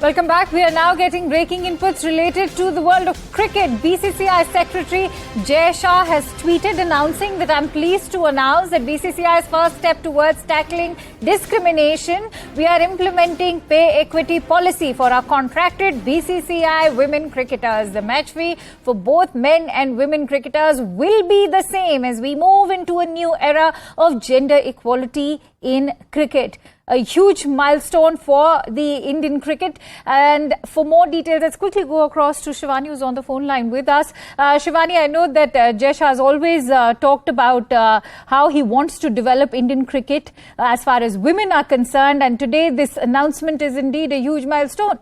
Welcome back. We are now getting breaking inputs related to the world of cricket. BCCI Secretary Jay Shah has tweeted announcing that I'm pleased to announce that BCCI's first step towards tackling discrimination, we are implementing pay equity policy for our contracted BCCI women cricketers. The match fee for both men and women cricketers will be the same as we move into a new era of gender equality in cricket. A huge milestone for the Indian cricket. And for more details, let's quickly go across to Shivani, who's on the phone line with us. Shivani, I know that Jay Shah has always talked about how he wants to develop Indian cricket as far as women are concerned. And today, this announcement is indeed a huge milestone.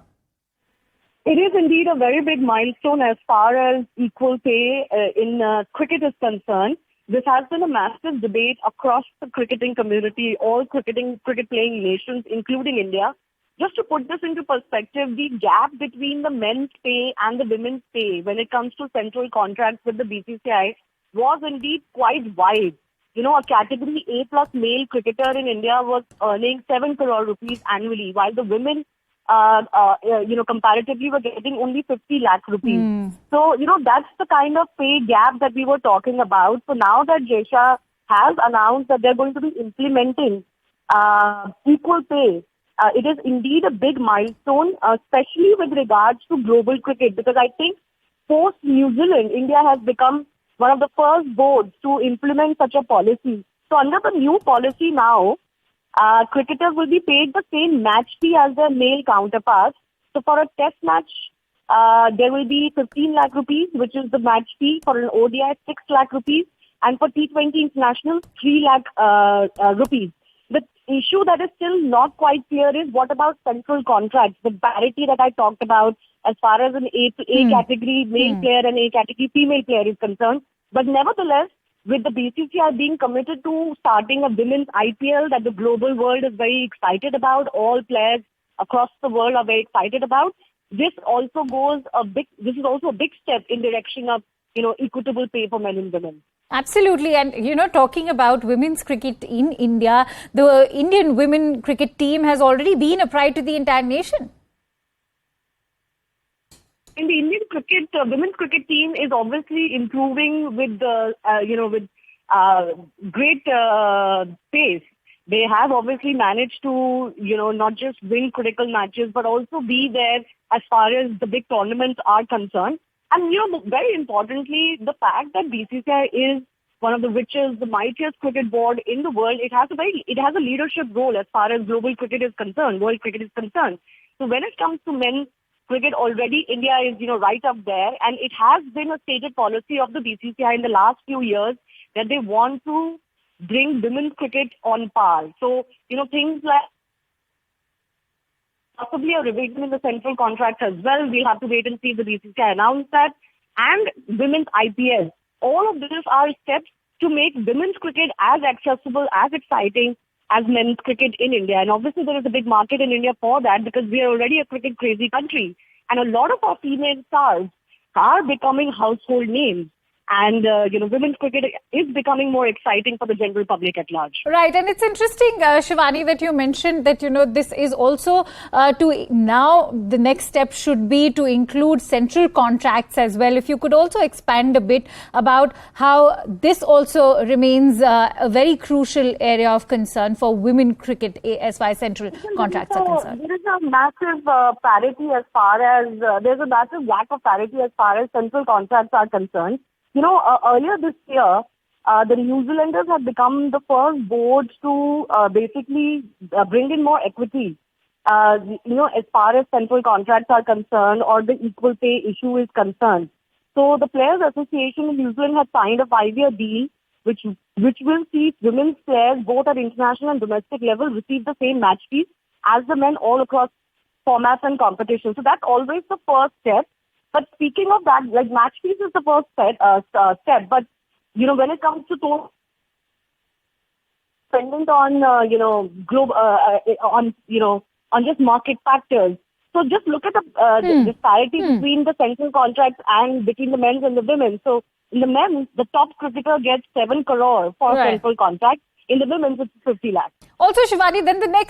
It is indeed a very big milestone as far as equal pay in cricket is concerned. This has been a massive debate across the cricketing community, all cricket-playing nations, including India. Just to put this into perspective, the gap between the men's pay and the women's pay when it comes to central contracts with the BCCI was indeed quite wide. You know, a category A+ male cricketer in India was earning 7 crore rupees annually, while the women comparatively were getting only 50 lakh rupees. So, that's the kind of pay gap that we were talking about. So now that Jay Shah has announced that they're going to be implementing equal pay, it is indeed a big milestone, especially with regards to global cricket, because I think post New Zealand, India has become one of the first boards to implement such a policy. So under the new policy now, cricketers will be paid the same match fee as their male counterparts. So for a test match, there will be 15 lakh rupees, which is the match fee. For an ODI, 6 lakh rupees. And for T20 International, 3 lakh rupees. The issue that is still not quite clear is what about central contracts, the parity that I talked about as far as an A category male player and A category female player is concerned. But nevertheless, with the BCCI being committed to starting a women's IPL that the global world is very excited about, all players across the world are very excited about, this is also a big step in direction of, equitable pay for men and women. Absolutely. And, talking about women's cricket in India, the Indian women cricket team has already been a pride to the entire nation. In the Indian cricket, women's cricket team is obviously improving with great pace. They have obviously managed to, not just win critical matches, but also be there as far as the big tournaments are concerned. And, very importantly, the fact that BCCI is one of the richest, the mightiest cricket board in the world, it has a leadership role as far as global cricket is concerned, world cricket is concerned. So when it comes to men's cricket, already India is, right up there. And it has been a stated policy of the BCCI in the last few years that they want to bring women's cricket on par. So, things like possibly a revision in the central contract as well. We'll have to wait and see if the BCCI announce that. And women's IPL. All of these are steps to make women's cricket as accessible, as exciting as men's cricket in India. And obviously there is a big market in India for that because we are already a cricket crazy country. And a lot of our female stars are becoming household names. And, women's cricket is becoming more exciting for the general public at large. Right. And it's interesting, Shivani, that you mentioned that, this is also now the next step should be to include central contracts as well. If you could also expand a bit about how this also remains a very crucial area of concern for women cricket as far as central contracts are concerned. There is a massive parity as far as, there's a massive lack of parity as far as central contracts are concerned. Earlier this year, the New Zealanders have become the first board to basically bring in more equity, as far as central contracts are concerned or the equal pay issue is concerned. So the Players Association in New Zealand has signed a 5-year deal which will see women's players both at international and domestic level receive the same match fees as the men all across formats and competitions. So that's always the first step. But speaking of that, like match fees is the first step. But, when it comes to total dependent on, on just market factors. So just look at the disparity between the central contracts and between the men's and the women. So in the men's, the top cricketer gets 7 crore for a central contract. In the women's, it's 50 lakhs. Also, Shivani, then the next